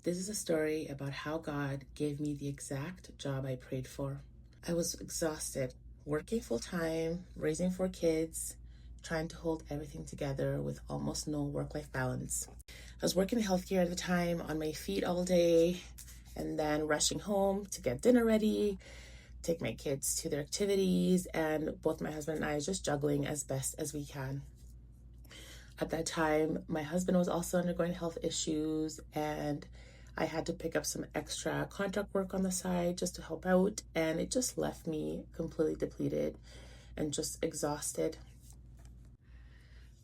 This is a story about how God gave me the exact job I prayed for. I was exhausted, working full time, raising 4 kids, trying to hold everything together with almost no work-life balance. I was working in healthcare at the time, on my feet all day, and then rushing home to get dinner ready, take my kids to their activities, and both my husband and I just juggling as best as we can. At that time, my husband was also undergoing health issues, and I had to pick up some extra contract work on the side just to help out, and it just left me completely depleted and just exhausted.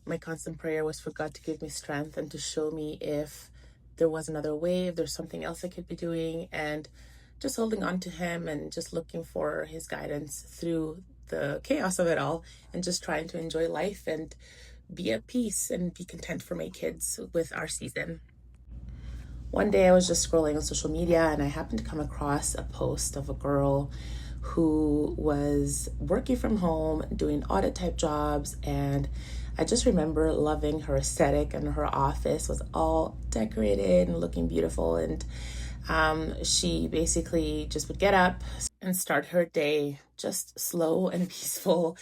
My constant prayer was for God to give me strength and to show me if there was another way, if there's something else I could be doing, and just holding on to Him and just looking for His guidance through the chaos of it all, and just trying to enjoy life and be at peace and be content for my kids with our season. One day I was just scrolling on social media and I happened to come across a post of a girl who was working from home, doing audit type jobs, and I just remember loving her aesthetic, and her office was all decorated and looking beautiful, and she basically just would get up and start her day just slow and peaceful.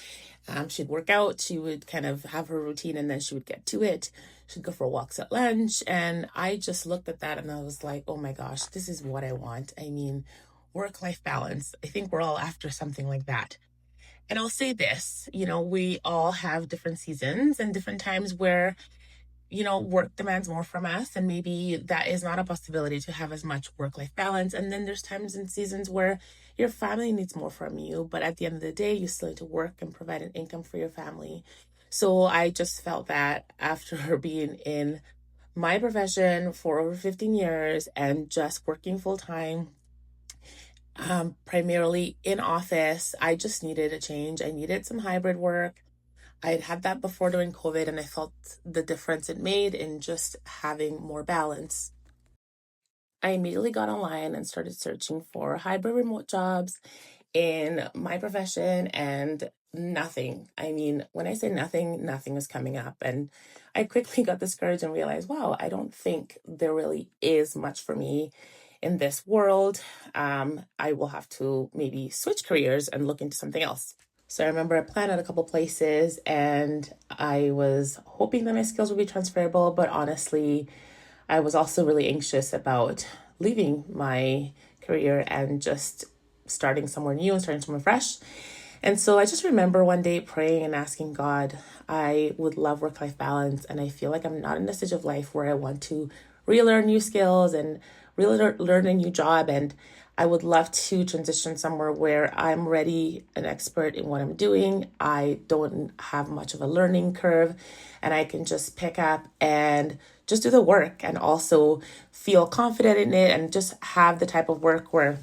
She'd work out, she would kind of have her routine, and then she would get to it. She'd go for walks at lunch, and I just looked at that and I was like, oh my gosh, this is what I want. I mean, work-life balance. I think we're all after something like that. And I'll say this, we all have different seasons and different times where work demands more from us, and maybe that is not a possibility to have as much work-life balance. And then there's times and seasons where your family needs more from you, but at the end of the day, you still need to work and provide an income for your family. So I just felt that after being in my profession for over 15 years and just working full-time, primarily in office, I just needed a change. I needed some hybrid work. I had had that before during COVID, and I felt the difference it made in just having more balance. I immediately got online and started searching for hybrid remote jobs in my profession, and nothing. I mean, when I say nothing, nothing was coming up. And I quickly got discouraged and realized, wow, I don't think there really is much for me in this world. I will have to maybe switch careers and look into something else. So I remember I applied at a couple places, and I was hoping that my skills would be transferable, but honestly, I was also really anxious about leaving my career and just starting somewhere new and starting somewhere fresh. And so I just remember one day praying and asking God, I would love work-life balance, and I feel like I'm not in a stage of life where I want to relearn new skills and really learn a new job, and I would love to transition somewhere where I'm already an expert in what I'm doing. I don't have much of a learning curve, and I can just pick up and just do the work and also feel confident in it, and just have the type of work where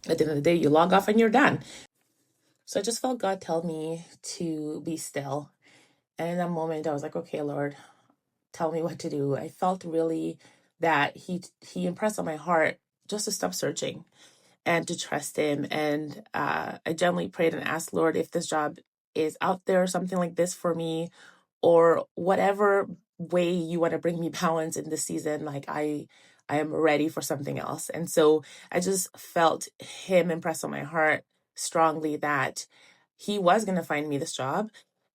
at the end of the day you log off and you're done. So I just felt God tell me to be still. And in that moment I was like, okay, Lord, tell me what to do. I felt really that he impressed on my heart just to stop searching and to trust Him. And I gently prayed and asked, Lord, if this job is out there or something like this for me, or whatever way you want to bring me balance in this season, like I am ready for something else. And so I just felt Him impress on my heart strongly that He was going to find me this job,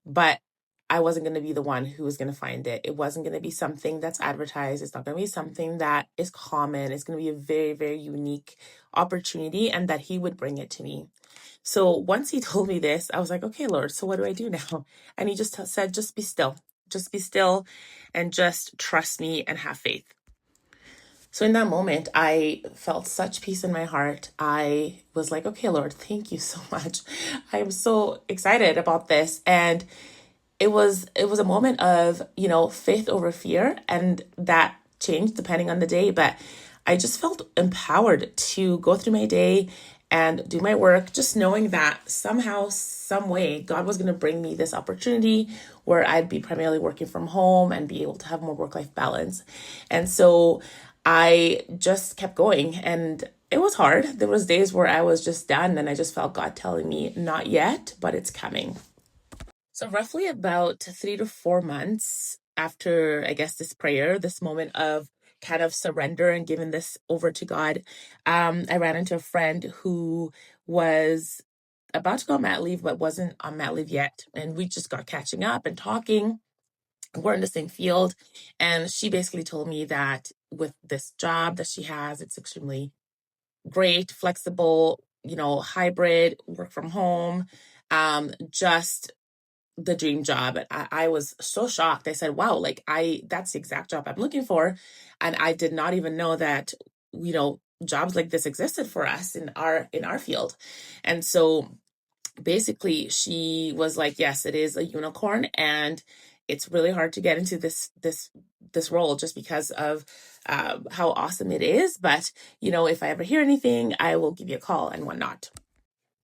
but I wasn't going to be the one who was going to find it. It wasn't going to be something that's advertised. It's not going to be something that is common. It's going to be a very, very unique opportunity, and that He would bring it to me. So once He told me this, I was like, okay, Lord, so what do I do now? And He just said, just be still and just trust me and have faith. So in that moment, I felt such peace in my heart. I was like, okay, Lord, thank you so much. I am so excited about this. And it was a moment of, faith over fear, and that changed depending on the day. But I just felt empowered to go through my day and do my work, just knowing that somehow, some way, God was going to bring me this opportunity where I'd be primarily working from home and be able to have more work-life balance. And so I just kept going, and it was hard. There was days where I was just done, and I just felt God telling me, not yet, but it's coming. So roughly about 3 to 4 months after, I guess, this prayer, this moment of kind of surrender and given this over to God, I ran into a friend who was about to go on mat leave, but wasn't on mat leave yet. And we just got catching up and talking. We're in the same field. And she basically told me that with this job that she has, it's extremely great, flexible, hybrid, work from home, just the dream job. And I was so shocked. I said, wow, like that's the exact job I'm looking for. And I did not even know that, jobs like this existed for us in our field. And so basically she was like, yes, it is a unicorn, and it's really hard to get into this role just because of how awesome it is. But if I ever hear anything, I will give you a call and whatnot.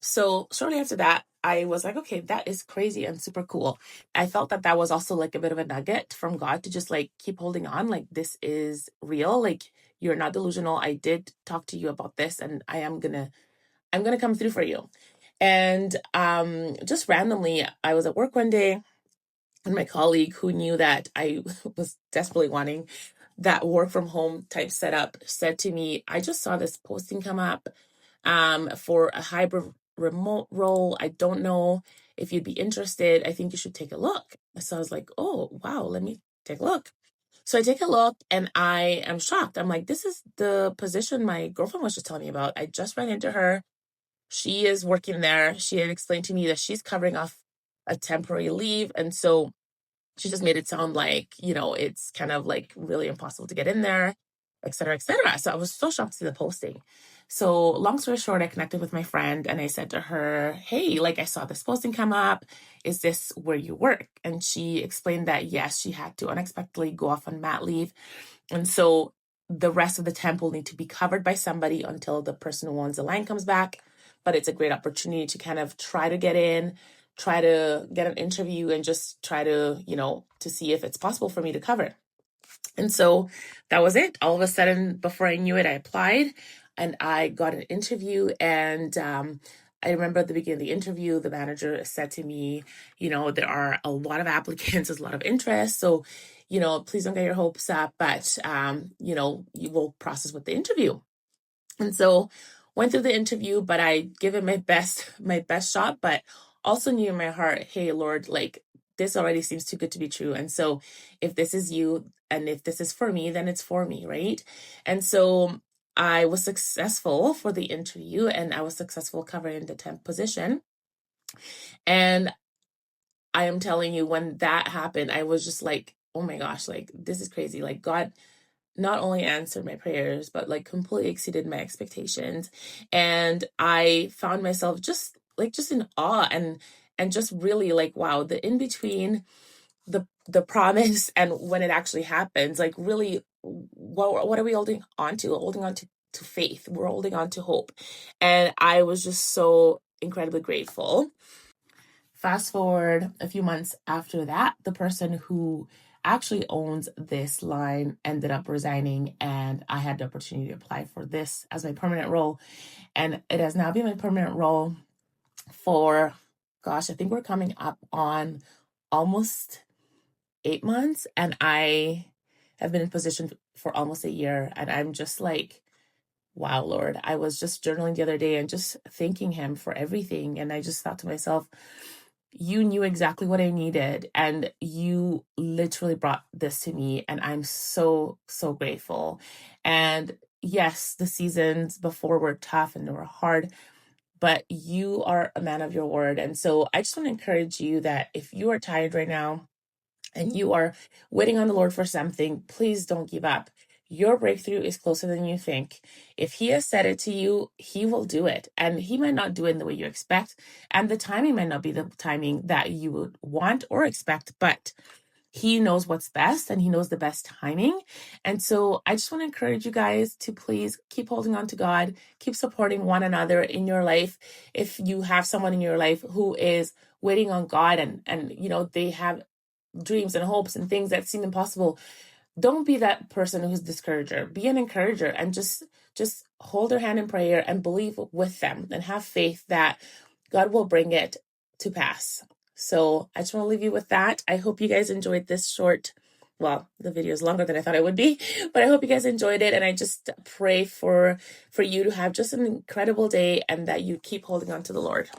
So shortly after that, I was like, okay, that is crazy and super cool. I felt that was also like a bit of a nugget from God to just like keep holding on. Like, this is real. Like, you're not delusional. I did talk to you about this, and I'm gonna come through for you. And just randomly, I was at work one day, and my colleague, who knew that I was desperately wanting that work from home type setup, said to me, I just saw this posting come up for a hybrid remote role. I don't know if you'd be interested. I think you should take a look. So I was like, oh, wow, let me take a look. So I take a look, and I am shocked. I'm like, this is the position my girlfriend was just telling me about. I just ran into her. She is working there. She had explained to me that she's covering off a temporary leave. And so she just made it sound like, it's kind of like really impossible to get in there, et cetera, et cetera. So I was so shocked to see the posting. So long story short, I connected with my friend and I said to her, hey, like, I saw this posting come up. Is this where you work? And she explained that, yes, she had to unexpectedly go off on mat leave. And so the rest of the temp will need to be covered by somebody until the person who owns the line comes back. But it's a great opportunity to kind of try to get in, try to get an interview, and just try to, to see if it's possible for me to cover. And so that was it. All of a sudden, before I knew it, I applied and I got an interview. And I remember at the beginning of the interview, the manager said to me, there are a lot of applicants, there's a lot of interest. So, please don't get your hopes up, but, you will process with the interview. And so went through the interview, but I give it my best shot, but also knew in my heart, hey, Lord, like, this already seems too good to be true. And so if this is you and if this is for me, then it's for me, right? And so I was successful for the interview, and I was successful covering the temp position. And I am telling you, when that happened, I was just like, oh my gosh, like, this is crazy. Like, God not only answered my prayers, but like completely exceeded my expectations. And I found myself just in awe, and just really like, wow, the in between the promise and when it actually happens, like, really, what are we holding on to? Holding on to faith. We're holding on to hope. And I was just so incredibly grateful. Fast forward a few months after that, the person who actually owns this line ended up resigning, and I had the opportunity to apply for this as my permanent role. And it has now been my permanent role for, gosh, I think we're coming up on almost 8 months, and I have been in position for almost a year. And I'm just like, wow, Lord. I was just journaling the other day and just thanking him for everything. And I just thought to myself, you knew exactly what I needed, and you literally brought this to me, and I'm so, so grateful. And yes, the seasons before were tough and they were hard, but you are a man of your word. And so I just want to encourage you that if you are tired right now and you are waiting on the Lord for something, please don't give up. Your breakthrough is closer than you think. If he has said it to you, he will do it. And he might not do it in the way you expect. And the timing might not be the timing that you would want or expect, but he knows what's best, and he knows the best timing. And so I just want to encourage you guys to please keep holding on to God, keep supporting one another in your life. If you have someone in your life who is waiting on God, and they have dreams and hopes and things that seem impossible, don't be that person who's discourager. Be an encourager, and just hold their hand in prayer and believe with them and have faith that God will bring it to pass. So I just want to leave you with that. I hope you guys enjoyed this short Well, the video is longer than I thought it would be, but I hope you guys enjoyed it. And I just pray for you to have just an incredible day and that you keep holding on to the Lord.